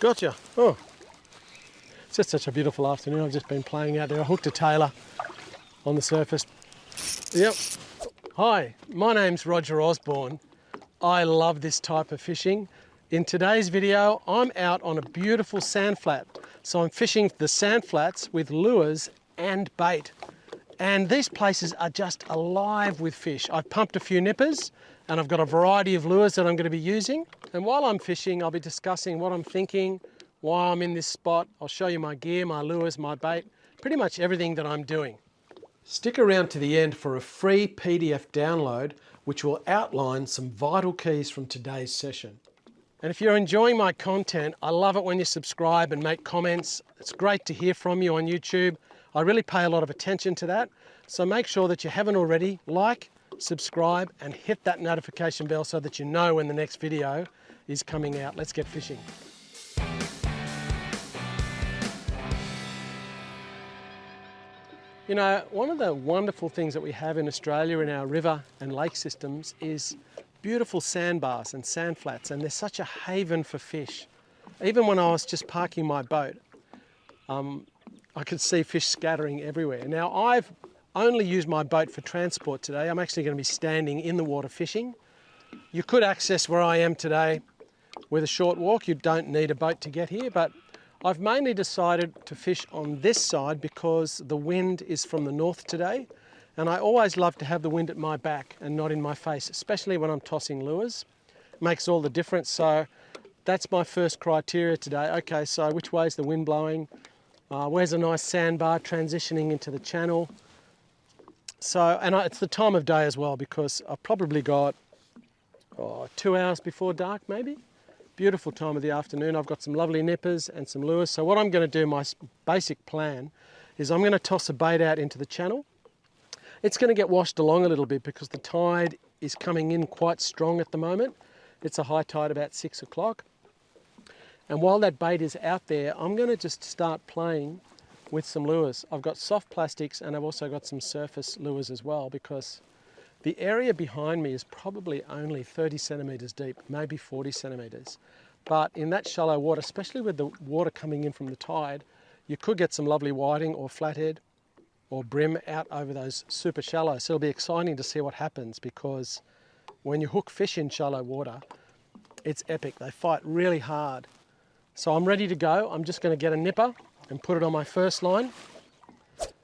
Gotcha. Oh, it's just such a beautiful afternoon. I've just been playing out there. I hooked a tailor on the surface. Yep. Hi, my name's Roger Osborne. I love this type of fishing. In today's video, I'm out on a beautiful sand flat. So I'm fishing the sand flats with lures and bait. And these places are just alive with fish. I've pumped a few nippers and I've got a variety of lures that I'm going to be using. And while I'm fishing, I'll be discussing what I'm thinking, why I'm in this spot. I'll show you my gear, my lures, my bait, pretty much everything that I'm doing. Stick around to the end for a free PDF download, which will outline some vital keys from today's session. And if you're enjoying my content, I love it when you subscribe and make comments. It's great to hear from you on YouTube. I really pay a lot of attention to that. So make sure that you haven't already, like, subscribe, and hit that notification bell so that you know when the next video is coming out. Let's get fishing. You know, one of the wonderful things that we have in Australia in our river and lake systems is beautiful sandbars and sand flats, and they're such a haven for fish. Even when I was just parking my boat, I could see fish scattering everywhere. Now, I've only used my boat for transport today. I'm actually going to be standing in the water fishing. You could access where I am today with a short walk. You don't need a boat to get here, but I've mainly decided to fish on this side because the wind is from the north today, and I always love to have the wind at my back and not in my face, especially when I'm tossing lures. It makes all the difference. So that's my first criteria today. Okay, so which way is the wind blowing? Where's a nice sandbar transitioning into the channel? So, and it's the time of day as well, because I've probably got 2 hours before dark maybe. Beautiful time of the afternoon. I've got some lovely nippers and some lures. So what I'm going to do, my basic plan, is I'm going to toss a bait out into the channel. It's going to get washed along a little bit because the tide is coming in quite strong at the moment. It's a high tide about 6 o'clock. And while that bait is out there, I'm going to just start playing with some lures. I've got soft plastics and I've also got some surface lures as well, because the area behind me is probably only 30 centimetres deep, maybe 40 centimetres. But in that shallow water, especially with the water coming in from the tide, you could get some lovely whiting or flathead or brim out over those super shallow. So it'll be exciting to see what happens, because when you hook fish in shallow water, it's epic. They fight really hard. So I'm ready to go. I'm just going to get a nipper and put it on my first line.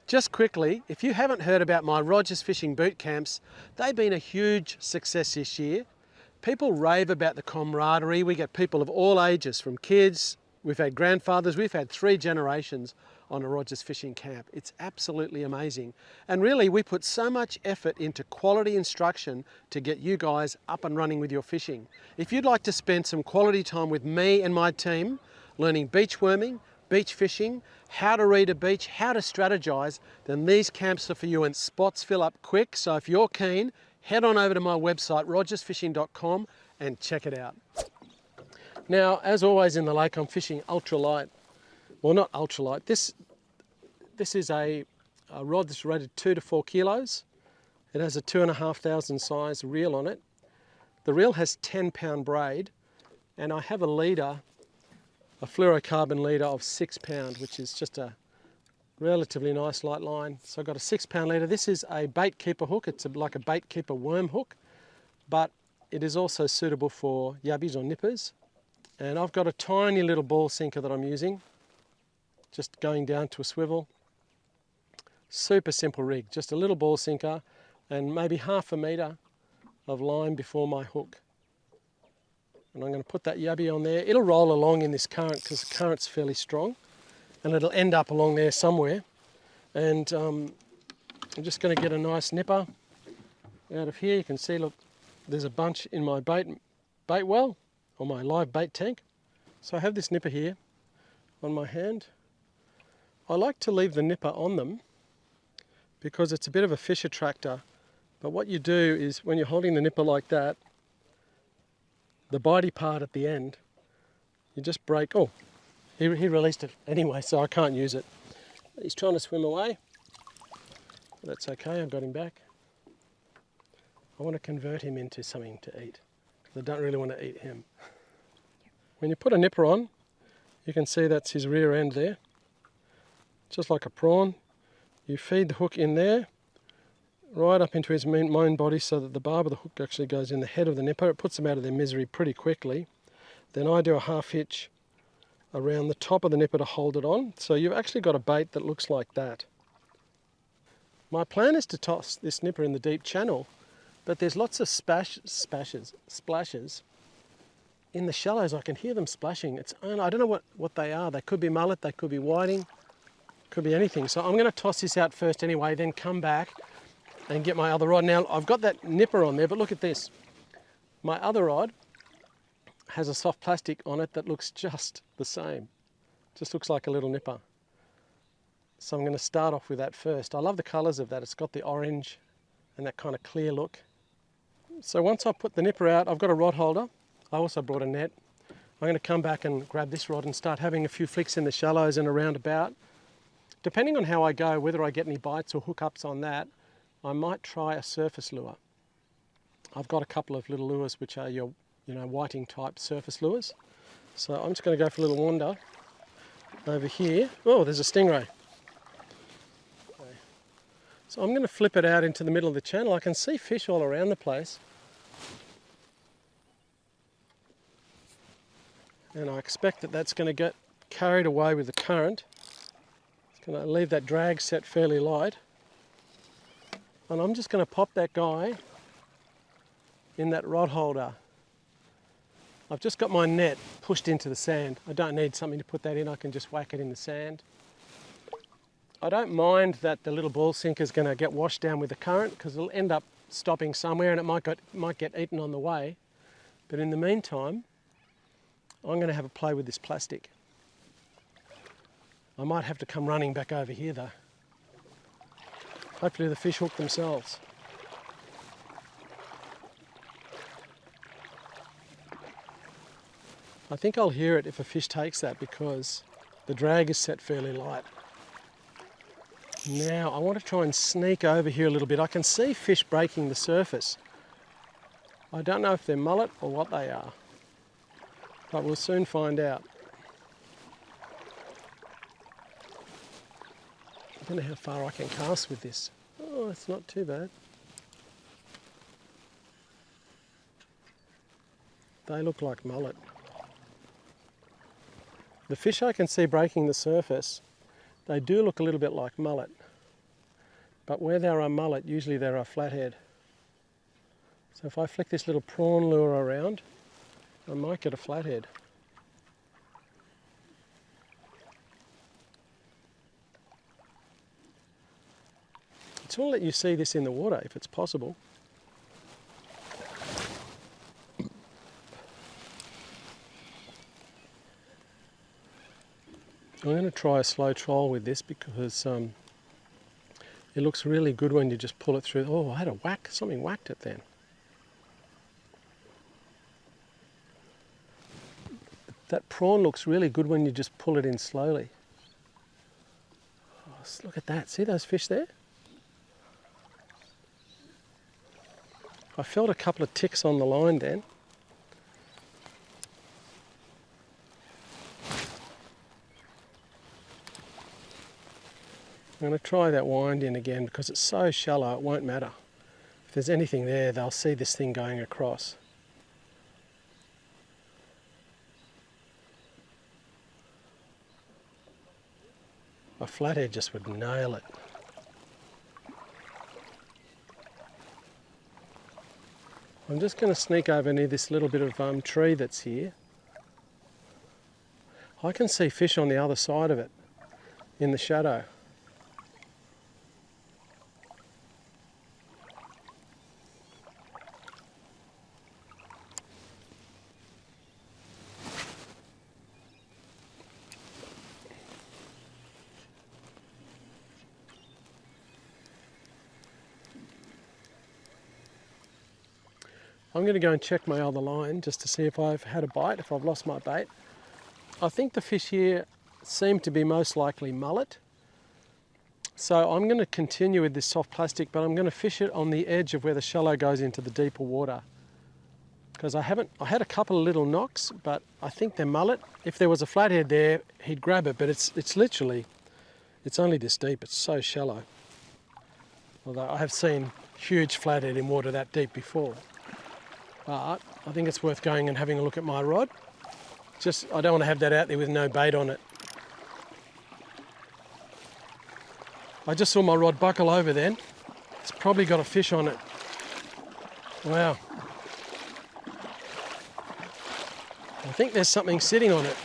Just quickly, if you haven't heard about my Rogers Fishing Boot Camps, they've been a huge success this year. People rave about the camaraderie. We get people of all ages, from kids, we've had grandfathers, we've had 3 generations on a Rogers Fishing Camp. It's absolutely amazing. And really, we put so much effort into quality instruction to get you guys up and running with your fishing. If you'd like to spend some quality time with me and my team, learning beach worming, beach fishing, how to read a beach, how to strategize, then these camps are for you, and spots fill up quick. So if you're keen, head on over to my website, rogersfishing.com, and check it out. Now, as always in the lake, I'm fishing ultralight. Well, not ultralight. This is a rod that's rated 2 to 4 kilos. It has a 2,500 size reel on it. The reel has 10-pound braid, and I have a leader, a fluorocarbon leader of 6 pound, which is just a relatively nice light line. So I've got a 6-pound leader. This is a bait keeper hook. It's like a bait keeper worm hook, but it is also suitable for yabbies or nippers. And I've got a tiny little ball sinker that I'm using, just going down to a swivel. Super simple rig, just a little ball sinker and maybe half a metre of line before my hook. And I'm going to put that yabby on there. It'll roll along in this current because the current's fairly strong, and it'll end up along there somewhere. And I'm just going to get a nice nipper out of here. You can see, look, there's a bunch in my bait well, or my live bait tank. So I have this nipper here on my hand. I like to leave the nipper on them because it's a bit of a fish attractor. But what you do is, when you're holding the nipper like that, the bitey part at the end, you just break. Oh, he released it anyway, so I can't use it. He's trying to swim away. That's okay, I've got him back. I want to convert him into something to eat, because I don't really want to eat him. When you put a nipper on, You can see that's his rear end there. Just like a prawn. You feed the hook in there, right up into his main body so that the barb of the hook actually goes in the head of the nipper. It puts them out of their misery pretty quickly. Then I do a half hitch around the top of the nipper to hold it on. So you've actually got a bait that looks like that. My plan is to toss this nipper in the deep channel, but there's lots of splashes in the shallows. I can hear them splashing. I don't know what they are. They could be mullet, they could be whiting, could be anything. So I'm going to toss this out first anyway, then come back and get my other rod. Now I've got that nipper on there, but look at this. My other rod has a soft plastic on it that looks just the same. Just looks like a little nipper. So I'm going to start off with that first. I love the colours of that. It's got the orange and that kind of clear look. So once I put the nipper out, I've got a rod holder. I also brought a net. I'm going to come back and grab this rod and start having a few flicks in the shallows and around about. Depending on how I go, whether I get any bites or hookups on that, I might try a surface lure. I've got a couple of little lures which are your whiting type surface lures. So I'm just going to go for a little wander over here. Oh, there's a stingray. Okay. So I'm going to flip it out into the middle of the channel. I can see fish all around the place. And I expect that that's going to get carried away with the current. It's going to leave that drag set fairly light. And I'm just going to pop that guy in that rod holder. I've just got my net pushed into the sand. I don't need something to put that in, I can just whack it in the sand. I don't mind that the little ball sinker is going to get washed down with the current because it'll end up stopping somewhere and it might get eaten on the way. But in the meantime, I'm going to have a play with this plastic. I might have to come running back over here though. Hopefully the fish hook themselves. I think I'll hear it if a fish takes that because the drag is set fairly light. Now I want to try and sneak over here a little bit. I can see fish breaking the surface. I don't know if they're mullet or what they are, but we'll soon find out. I don't know how far I can cast with this. Oh, it's not too bad. They look like mullet. The fish I can see breaking the surface, they do look a little bit like mullet. But where there are mullet, usually there are flathead. So if I flick this little prawn lure around, I might get a flathead. I just want to let you see this in the water if it's possible. I'm going to try a slow troll with this because it looks really good when you just pull it through. Oh, I had a whack, something whacked it then. That prawn looks really good when you just pull it in slowly. Oh, look at that, see those fish there? I felt a couple of ticks on the line then. I'm going to try that wind in again because it's so shallow it won't matter. If there's anything there, they'll see this thing going across. A flathead just would nail it. I'm just going to sneak over near this little bit of tree that's here. I can see fish on the other side of it, in the shadow. I'm going to go and check my other line just to see if I've had a bite, if I've lost my bait. I think the fish here seem to be most likely mullet. So I'm going to continue with this soft plastic, but I'm going to fish it on the edge of where the shallow goes into the deeper water. because I had a couple of little knocks, but I think they're mullet. If there was a flathead there, he'd grab it, but it's literally, it's only this deep. It's so shallow. Although I have seen huge flathead in water that deep before. But I think it's worth going and having a look at my rod. Just, I don't want to have that out there with no bait on it. I just saw my rod buckle over then. It's probably got a fish on it. Wow. I think there's something sitting on it.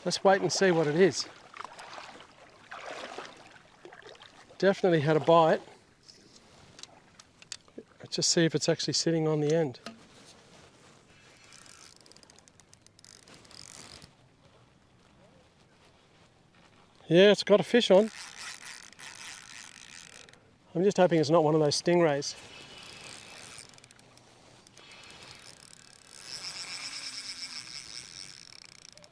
Let's wait and see what it is. Definitely had a bite. Let's just see if it's actually sitting on the end. Yeah, it's got a fish on. I'm just hoping it's not one of those stingrays.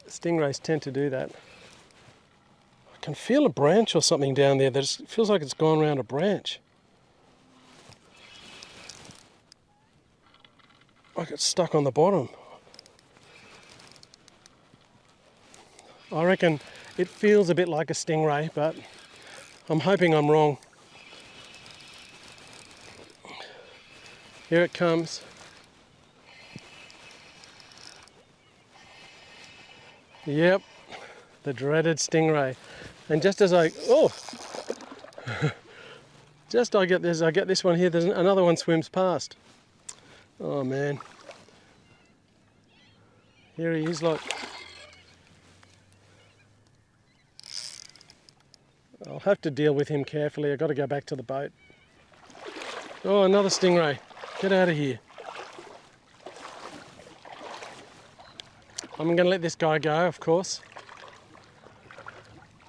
Stingrays tend to do that. I can feel a branch or something down there that feels like it's gone around a branch. Like it's stuck on the bottom. I reckon it feels a bit like a stingray, but I'm hoping I'm wrong. Here it comes. Yep, the dreaded stingray. And just as I get this one here, there's another one swims past. Oh man. Here he is, look. I'll have to deal with him carefully. I've got to go back to the boat. Oh, another stingray. Get out of here. I'm going to let this guy go, of course.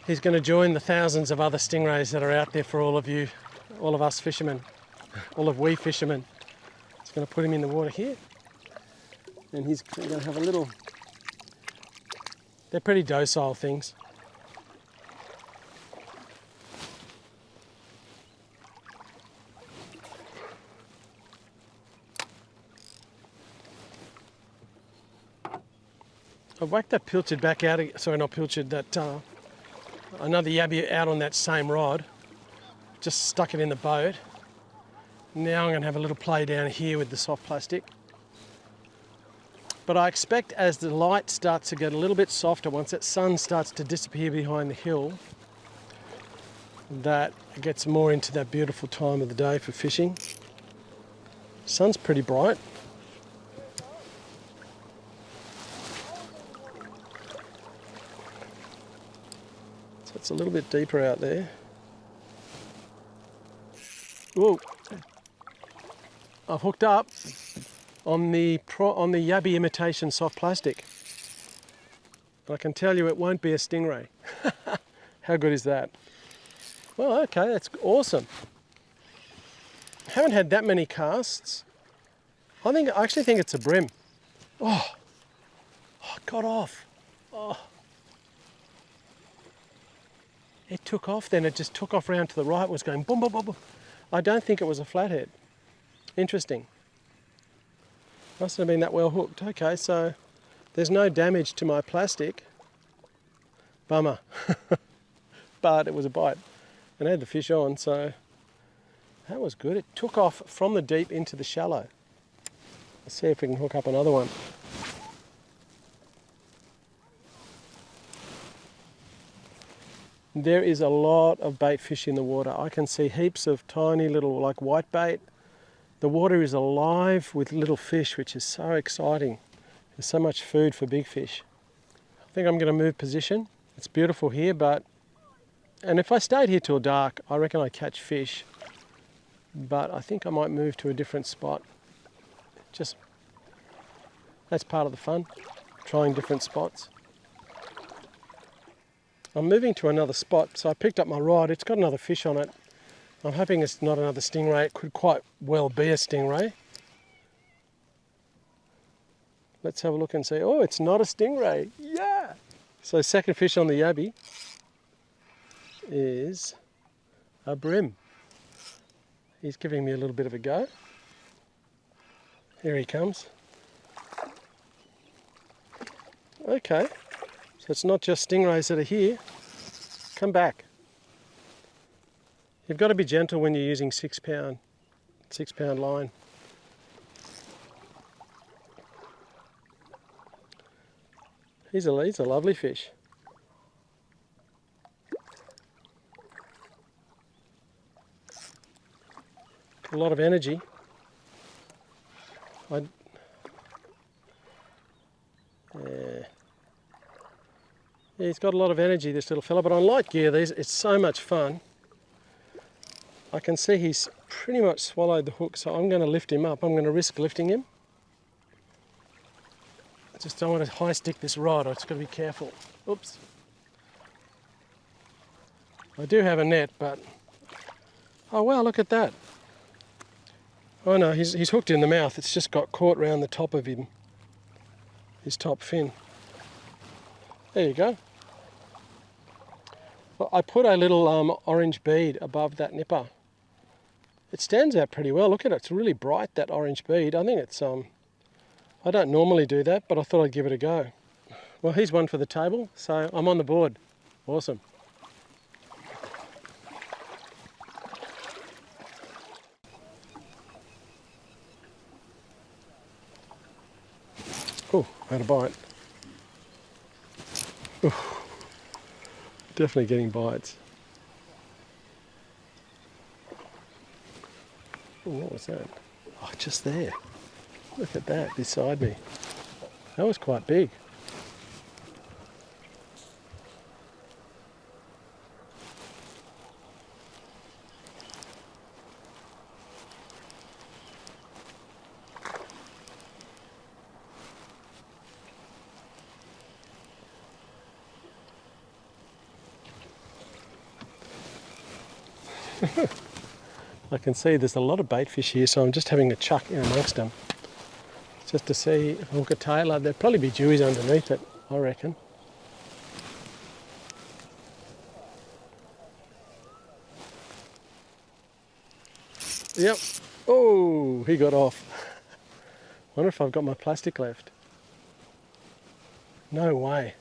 He's going to join the thousands of other stingrays that are out there for all of you, all of us fishermen, all of we fishermen. It's going to put him in the water here. And he's going to have a little... They're pretty docile things. I've whacked that pilchard back out, sorry not pilchard, that another yabby out on that same rod. Just stuck it in the boat. Now I'm going to have a little play down here with the soft plastic. But I expect as the light starts to get a little bit softer, once that sun starts to disappear behind the hill, that it gets more into that beautiful time of the day for fishing. Sun's pretty bright. It's a little bit deeper out there. Whoa! I've hooked up on the yabby imitation soft plastic. I can tell you it won't be a stingray. How good is that? Well, okay, that's awesome. Haven't had that many casts. I actually think it's a brim. Oh, it got off. Oh. It took off then, it just took off round to the right, was going boom, boom, boom, boom. I don't think it was a flathead. Interesting. Mustn't have been that well hooked. Okay, so there's no damage to my plastic. Bummer. But it was a bite. And I had the fish on, so that was good. It took off from the deep into the shallow. Let's see if we can hook up another one. There is a lot of bait fish in the water. I can see heaps of tiny little like white bait. The water is alive with little fish, which is so exciting. There's so much food for big fish. I think I'm going to move position. It's beautiful here, and if I stayed here till dark, I reckon I'd catch fish. But I think I might move to a different spot. That's part of the fun, trying different spots. I'm moving to another spot, so I picked up my rod. It's got another fish on it. I'm hoping it's not another stingray. It could quite well be a stingray. Let's have a look and see. Oh, it's not a stingray. Yeah! So second fish on the yabby is a brim. He's giving me a little bit of a go. Here he comes. Okay, so it's not just stingrays that are here. Come back. You've got to be gentle when you're using 6 pound line. He's a lovely fish. A lot of energy. Yeah, he's got a lot of energy, this little fella, but on light gear, it's so much fun. I can see he's pretty much swallowed the hook, so I'm going to lift him up. I'm going to risk lifting him. I just don't want to high stick this rod. I've just got to be careful. Oops. I do have a net, but... Oh wow, look at that. Oh no, he's hooked in the mouth. It's just got caught round the top of him. His top fin. There you go. Well, I put a little orange bead above that nipper. It stands out pretty well. Look at it. It's really bright, that orange bead. I think it's... I don't normally do that, but I thought I'd give it a go. Well, he's one for the table, so I'm on the board. Awesome. Oh, had a bite. Ooh, definitely getting bites. Ooh, what was that? Oh, just there. Look at that beside me. That was quite big. I can see there's a lot of bait fish here, so I'm just having a chuck in amongst them. Just to see if I hook a tailor. There'll probably be dewies underneath it, I reckon. Yep. Oh, he got off. Wonder if I've got my plastic left. No way.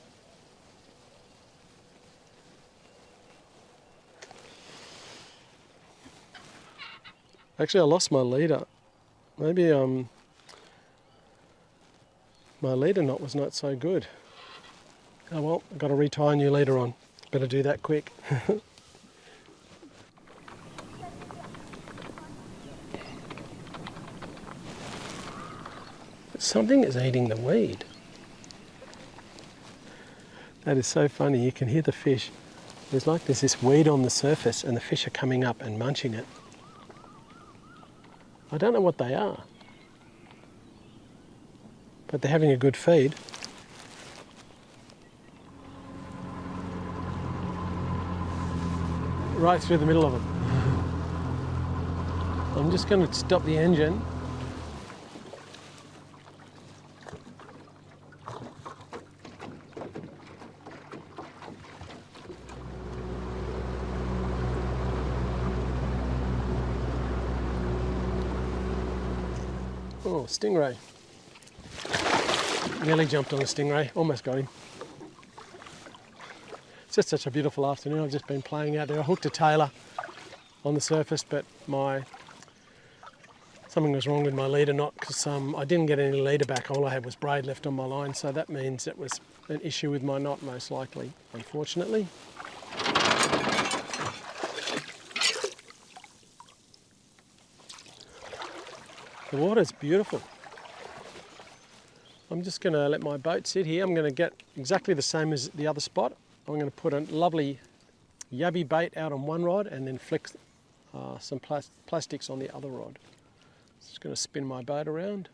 Actually, I lost my leader. Maybe my leader knot was not so good. Oh well, I've got to retie a new leader on. Better do that quick. Something is eating the weed. That is so funny. You can hear the fish. There's this weed on the surface and the fish are coming up and munching it. I don't know what they are, but they're having a good feed. Right through the middle of them. I'm just going to stop the engine. Oh, stingray. Nearly jumped on a stingray, almost got him. It's just such a beautiful afternoon. I've just been playing out there. I hooked a tailor on the surface, but something was wrong with my leader knot because I didn't get any leader back. All I had was braid left on my line, so that means it was an issue with my knot most likely, unfortunately. The water's beautiful. I'm just going to let my boat sit here. I'm going to get exactly the same as the other spot. I'm going to put a lovely yabby bait out on one rod and then flick some plastics on the other rod. Just going to spin my boat around.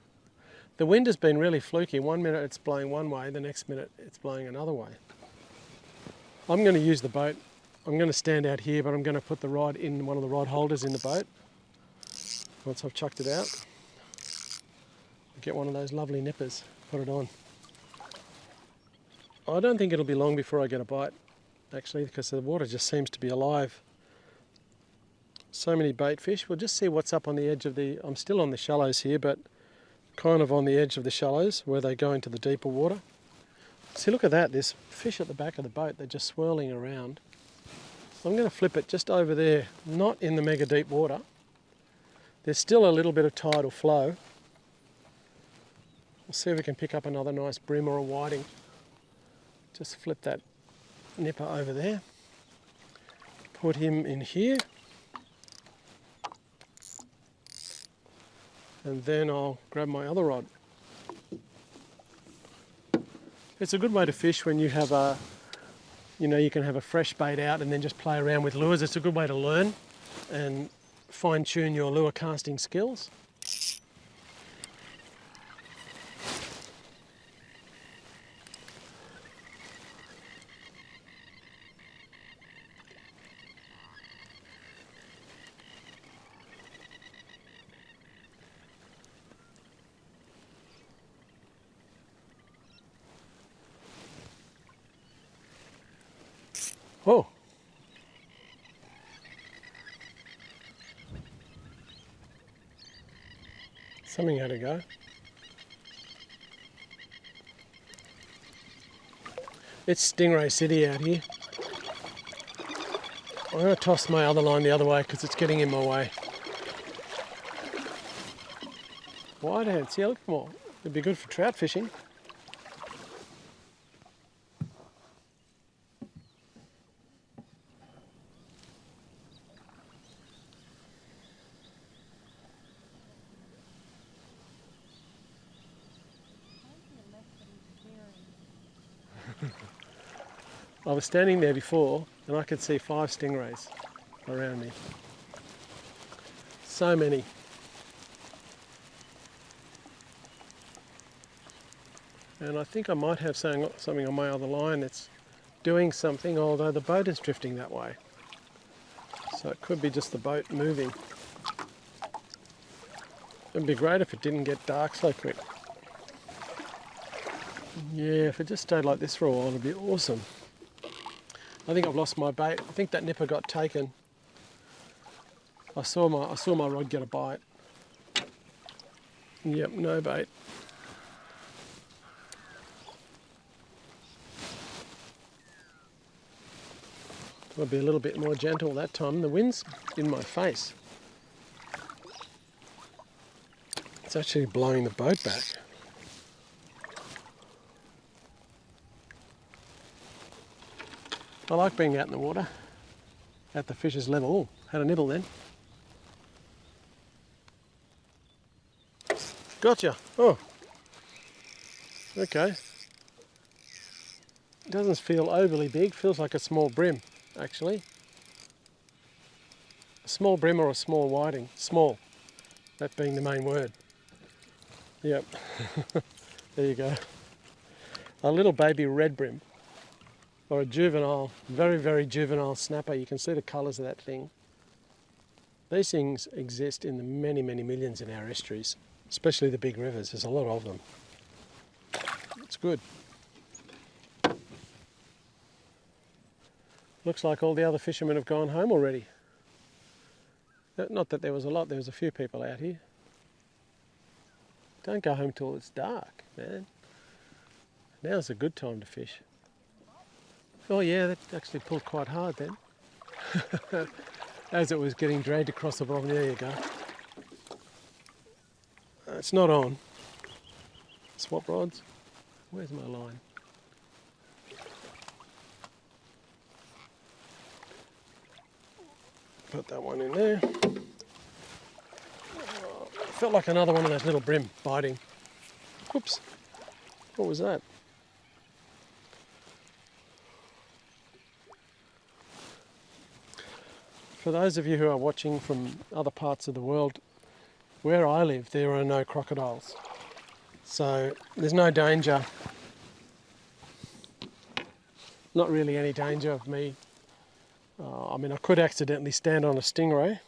The wind has been really fluky. 1 minute it's blowing one way, the next minute it's blowing another way. I'm going to use the boat. I'm going to stand out here, but I'm going to put the rod in one of the rod holders in the boat. Once I've chucked it out, get one of those lovely nippers, put it on. I don't think it'll be long before I get a bite, actually, because the water just seems to be alive. So many bait fish. We'll just see what's up on the edge of the... I'm still on the shallows here, but kind of on the edge of the shallows where they go into the deeper water. See, look at that, there's fish at the back of the boat, they're just swirling around. I'm going to flip it just over there, not in the mega deep water. There's still a little bit of tidal flow. We'll see if we can pick up another nice brim or a whiting. Just flip that nipper over there. Put him in here. And then I'll grab my other rod. It's a good way to fish when you have a, you can have a fresh bait out and then just play around with lures. It's a good way to learn and fine-tune your lure casting skills. Oh! Something had to go. It's Stingray City out here. I'm going to toss my other line the other way because it's getting in my way. Whiteheads, yeah, look more. It'd be good for trout fishing. I was standing there before and I could see 5 stingrays around me. So many. And I think I might have something on my other line that's doing something, although the boat is drifting that way. So it could be just the boat moving. It'd be great if it didn't get dark so quick. Yeah, if it just stayed like this for a while, it'd be awesome. I think I've lost my bait. I think that nipper got taken. I saw my rod get a bite. Yep, no bait. I'll be a little bit more gentle that time. The wind's in my face. It's actually blowing the boat back. I like being out in the water, at the fish's level. Oh, had a nibble then. Gotcha. Oh, okay. Doesn't feel overly big, feels like a small brim, actually. A small brim or a small whiting. Small, that being the main word. Yep, there you go. A little baby red brim. Or a juvenile, very, very juvenile snapper. You can see the colours of that thing. These things exist in the many, many millions in our estuaries, especially the big rivers. There's a lot of them. It's good. Looks like all the other fishermen have gone home already. Not that there was a lot, there was a few people out here. Don't go home till it's dark, man. Now's a good time to fish. Oh yeah, that actually pulled quite hard then. As it was getting dragged across the bottom. There you go. It's not on. Swap rods. Where's my line? Put that one in there. Oh, felt like another one of those little brim biting. Oops. What was that? For those of you who are watching from other parts of the world, where I live there are no crocodiles. So there's no danger, not really any danger of me. I mean, I could accidentally stand on a stingray,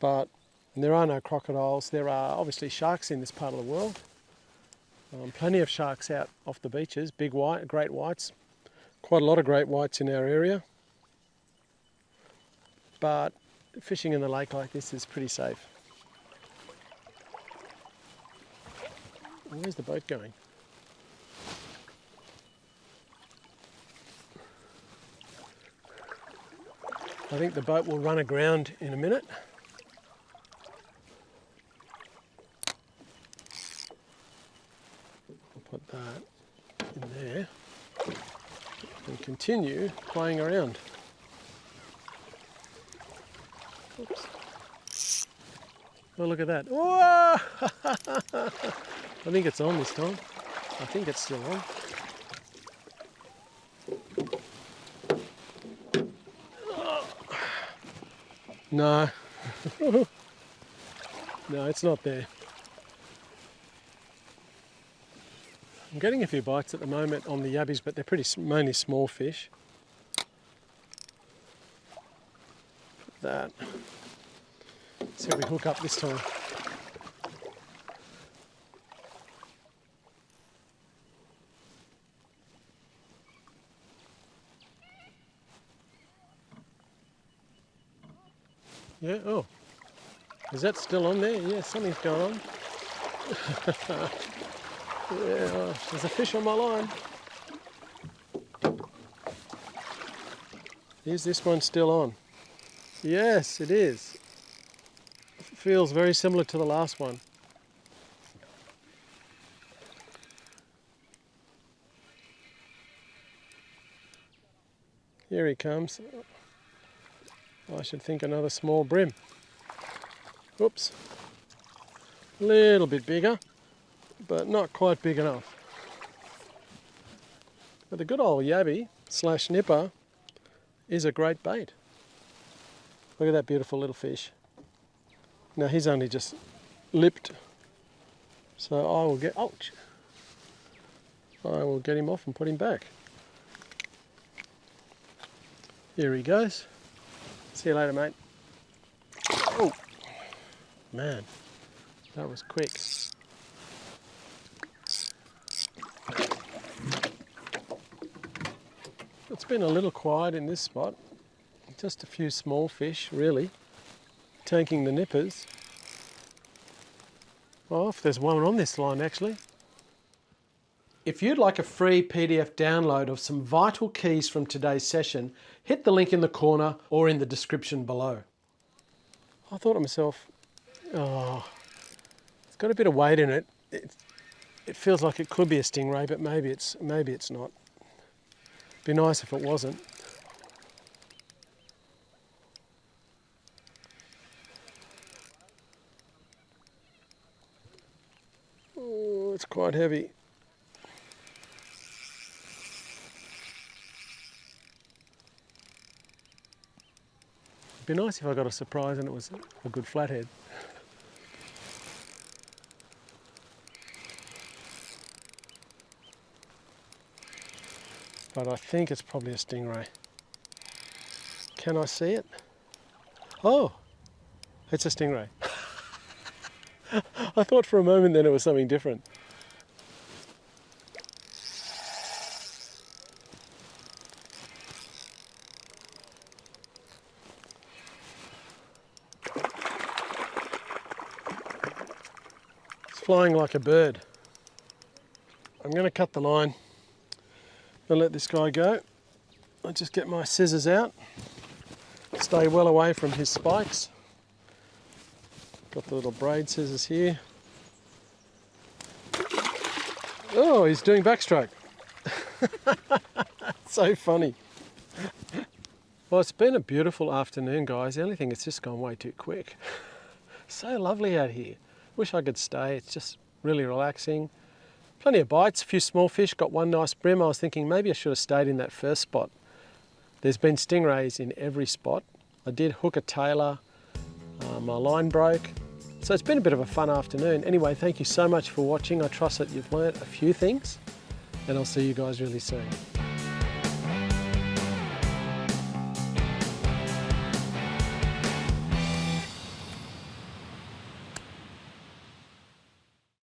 but there are no crocodiles. There are obviously sharks in this part of the world. Plenty of sharks out off the beaches, big white, great whites, quite a lot of great whites in our area. But fishing in the lake like this is pretty safe. Where's the boat going? I think the boat will run aground in a minute. I'll put that in there and continue playing around. Oops. Oh, look at that. Whoa! I think it's on this time. I think it's still on. No. No, it's not there. I'm getting a few bites at the moment on the yabbies, but they're mainly small fish. Put that. See if we hook up this time. Yeah, oh. Is that still on there? Yeah, something's going on. Yeah, oh, there's a fish on my line. Is this one still on? Yes, it is. It feels very similar to the last one. Here he comes. I should think another small brim. Oops. A little bit bigger, but not quite big enough. But the good old yabby / nipper is a great bait. Look at that beautiful little fish. Now he's only just lipped, so I will get, ouch, I will get him off and put him back. Here he goes. See you later, mate. Oh, man, that was quick. It's been a little quiet in this spot. Just a few small fish, really, tanking the nippers. Oh, if there's one on this line, actually. If you'd like a free PDF download of some vital keys from today's session, hit the link in the corner or in the description below. I thought to myself, oh, it's got a bit of weight in it. It feels like it could be a stingray, but maybe it's not. It'd be nice if it wasn't. Oh, it's quite heavy. It'd be nice if I got a surprise and it was a good flathead. But I think it's probably a stingray. Can I see it? Oh, it's a stingray. I thought for a moment then it was something different. Flying like a bird. I'm going to cut the line and let this guy go. I'll just get my scissors out, stay well away from his spikes. Got the little braid scissors here. Oh, he's doing backstroke. So funny. Well, it's been a beautiful afternoon, guys. The only thing, it's just gone way too quick. So lovely out here. Wish I could stay. It's just really relaxing. Plenty of bites, a few small fish, got one nice brim. I was thinking maybe I should have stayed in that first spot. There's been stingrays in every spot. I did hook a tailor, my line broke. So it's been a bit of a fun afternoon. Anyway, thank you so much for watching. I trust that you've learnt a few things, and I'll see you guys really soon.